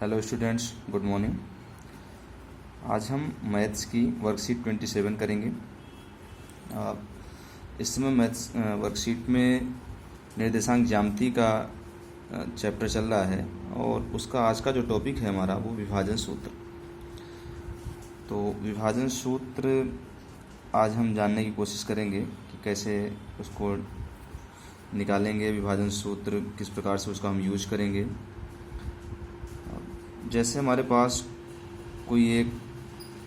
Hello students, good morning. आज हम maths की वर्कशीट 27 करेंगे। इस समय मैथ्स वर्कशीट में निर्देशांक ज्यामिति का चैप्टर चल रहा है और उसका आज का जो टॉपिक है हमारा वो विभाजन सूत्र। तो विभाजन सूत्र आज हम जानने की कोशिश करेंगे कि कैसे उसको निकालेंगे, विभाजन सूत्र किस प्रकार से उसका हम यूज करेंगे। जैसे हमारे पास कोई एक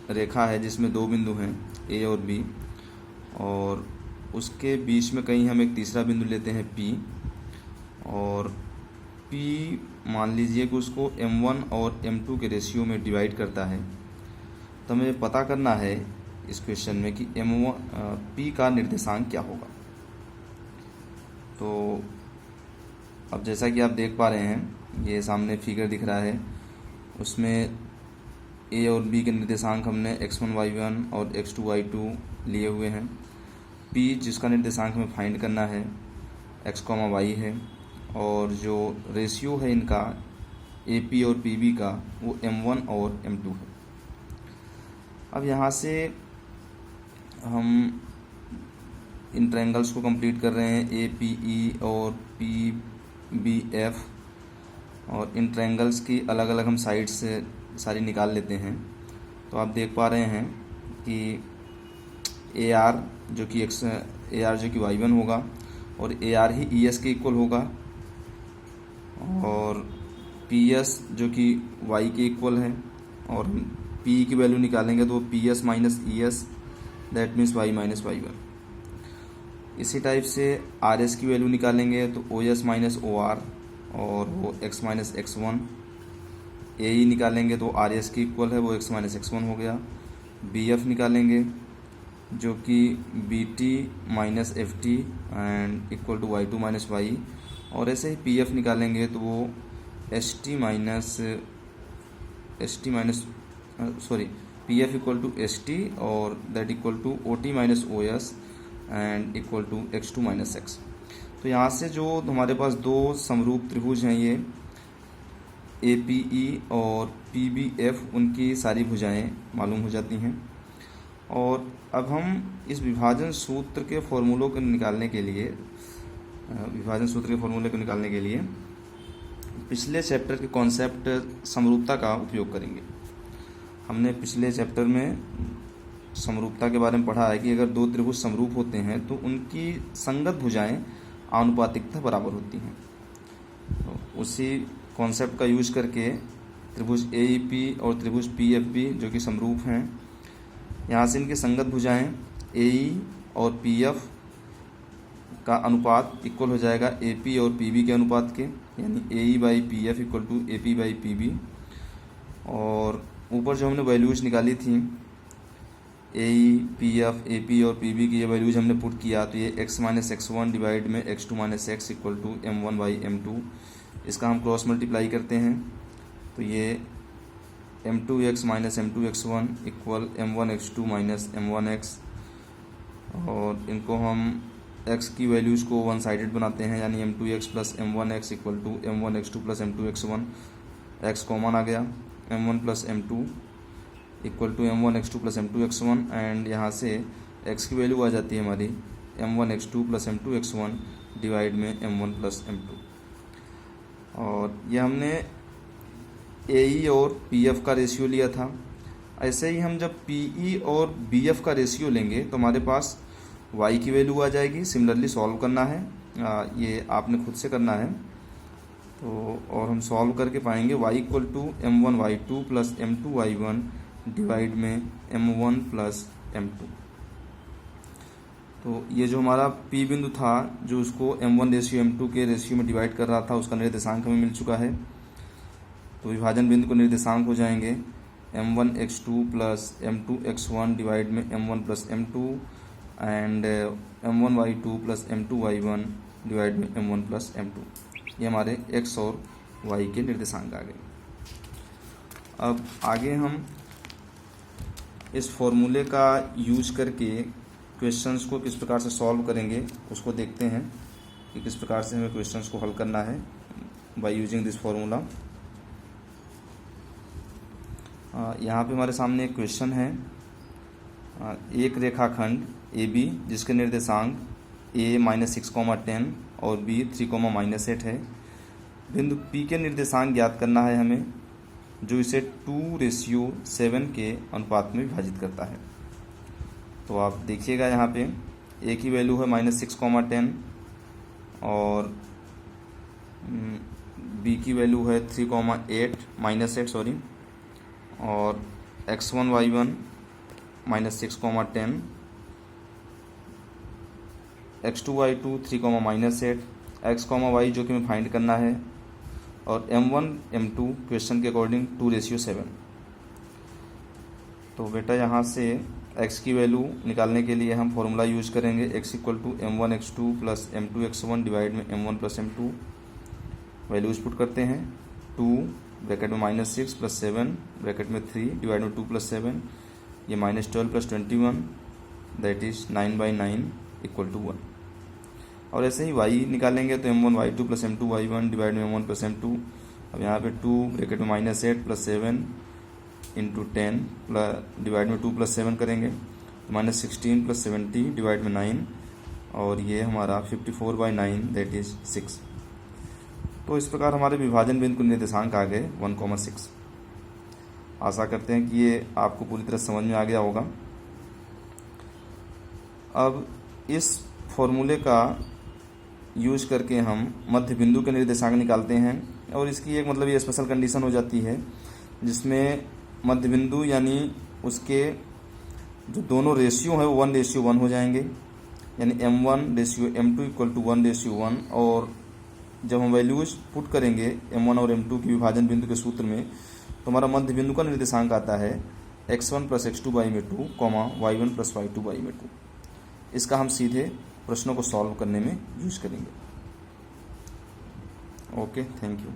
रेखा है जिसमें दो बिंदु हैं ए और बी, और उसके बीच में कहीं हम एक तीसरा बिंदु लेते हैं पी, और पी मान लीजिए कि उसको m1 और m2 के रेशियो में डिवाइड करता है। तो हमें पता करना है इस क्वेश्चन में कि पी का निर्देशांक क्या होगा। तो अब जैसा कि आप देख पा रहे हैं, ये सामने फिगर दिख रहा है, उसमें ए और बी के निर्देशांक हमने x1 y1 और x2 y2 लिए हुए हैं। p जिसका निर्देशांक हमें फाइंड करना है x, y है, और जो रेशियो है इनका AP और PB का वो m1 और m2 है। अब यहाँ से हम इन ट्रायंगल्स को कंप्लीट कर रहे हैं, APE और PBF, और इन ट्रायंगल्स की अलग अलग हम साइड से सारी निकाल लेते हैं। तो आप देख पा रहे हैं कि AR जो कि y1 होगा और AR ही ES के इक्वल होगा, और PS जो कि y के इक्वल है, और P की वैल्यू निकालेंगे तो PS minus ES, that means y minus y1। इसी टाइप से RS की वैल्यू निकालेंगे तो OS माइनस OR, और वो x माइनस x1। AE निकालेंगे तो RS की इक्वल है, वो x माइनस x1 हो गया। BF निकालेंगे जो कि BT minus FT and equal to y2 minus y, और ऐसे ही PF निकालेंगे तो वो PF इक्वल टू ST, और that equal to OT minus OS and equal to x2 minus x। तो यहाँ से जो हमारे पास दो समरूप त्रिभुज हैं, ये APE और PBF, उनकी सारी भुजाएं मालूम हो जाती हैं। और अब हम इस विभाजन सूत्र के फॉर्मूलों को निकालने के लिए पिछले चैप्टर के कॉन्सेप्ट समरूपता का उपयोग करेंगे। हमने पिछले चैप्टर में समरूपता के बारे में पढ़ा है कि अगर दो त्रिभुज समरूप होते हैं तो उनकी संगत भुजाएं आनुपातिकता बराबर होती हैं। तो उसी कॉन्सेप्ट का यूज करके त्रिभुज AEP और त्रिभुज PFB जो कि समरूप हैं, यहाँ से इनकी संगत भुजाएं AE और PF का अनुपात इक्वल हो जाएगा AP और PB के अनुपात के, यानी AE by PF equal to AP by PB। और ऊपर जो हमने वैल्यूज निकाली थी AE, PF, AP और PB की ये वैल्यूज हमने पुट किया, तो ये x माइनस x1 डिवाइड में x2 minus x equal to m1 by m2। इसका हम क्रॉस मल्टीप्लाई करते हैं तो ये m2x minus m2x1 equal m1 x2 minus m1 x, और इनको हम x की वैल्यूज़ को वन साइडेड बनाते हैं, यानी m2x plus m1x equal to m1 x2 plus m2x1। x common आ गया, m1 plus m2 equal to m1 x2 plus m2x1, and यहाँ से x की वैल्यू आ जाती है हमारी m1 x2 plus m2x1 divide में m1 प्लस m2। और ये हमने AE और PF का रेशियो लिया था। ऐसे ही हम जब PE और BF का रेशियो लेंगे तो हमारे पास y की वैल्यू आ जाएगी। सिमिलरली सॉल्व करना है, ये आपने खुद से करना है। तो और हम सॉल्व करके पाएंगे y equal to m1 y2 plus m2 y1 divide में m1 प्लस m2। तो ये जो हमारा P बिंदु था जो उसको m1 रेशियो m2 के रेशियो में डिवाइड कर रहा था, उसका निर्देशांक हमें मिल चुका है। तो विभाजन बिंदु को निर्देशांक हो जाएंगे m1 x2 plus m2 x1 divide में m1 plus m2 and m1 y2 plus m2 y1 divide में m1 प्लस m2। ये हमारे x और y के निर्देशांक आ गए। अब आगे हम इस फॉर्मूले का यूज करके क्वेश्चंस को किस प्रकार से सॉल्व करेंगे उसको देखते हैं कि किस प्रकार से हमें क्वेश्चंस को हल करना है बाय यूजिंग दिस फॉर्मूला। यहाँ पे हमारे सामने एक क्वेश्चन है। एक रेखाखंड ए बी जिसके निर्देशांक a -6, 10 और b 3, -8 है। बिंदु P के निर्देशांक ज्ञात करना है हमें, जो इसे 2:7 के अनुपात में विभाजित करता है। तो आप देखिएगा यहाँ पे a की वैल्यू है -6, 10 और b की वैल्यू है 3, -8 और x1 y1 -6, 10, x2 y2 3, -8, x, y जो कि हमें फाइंड करना है, और m1 m2 क्वेश्चन के अकॉर्डिंग 2:7। तो बेटा यहाँ से x की वैल्यू निकालने के लिए हम फॉर्मूला यूज करेंगे, x = m1 x2 + m2 x1 divide में m1 + m2। वैल्यूज पुट करते हैं, 2 ब्रैकेट में -6 + 7 ब्रैकेट में 3 डिवाइड में 2 + 7, ये -12 + 21 दैट इज 9/9 = 1। और ऐसे ही y निकालेंगे तो m1 y2 + m2 y1 divide में m1 + m2। अब यहाँ पे 2 ब्रैकेट में -8 + 7 × 10 डिवाइड में 2 + 7 करेंगे तो -16 + 70 डिवाइड में 9, और ये हमारा 54/9 दैट इज 6। तो इस प्रकार हमारे विभाजन बिंदु निर्देशांक आ गए 1,6। आशा करते हैं कि ये आपको पूरी तरह समझ में आ गया होगा। अब इस फॉर्मूले का यूज करके हम मध्य बिंदु के निर्देशांक निकालते हैं, और इसकी एक मतलब ये स्पेशल कंडीशन हो जाती है जिसमें मध्य बिंदु यानी उसके जो दोनों रेशियो है वो 1:1 हो जाएंगे, यानी m1:m2 = 1:1। और जब हम वैल्यूज पुट करेंगे m1 और m2 की विभाजन बिंदु के सूत्र में, तो हमारा मध्य बिंदु का निर्देशांक आता है x1 + x2/2, y1 + y2/2। इसका हम सीधे प्रश्नों को सॉल्व करने में यूज करेंगे। Okay, thank you.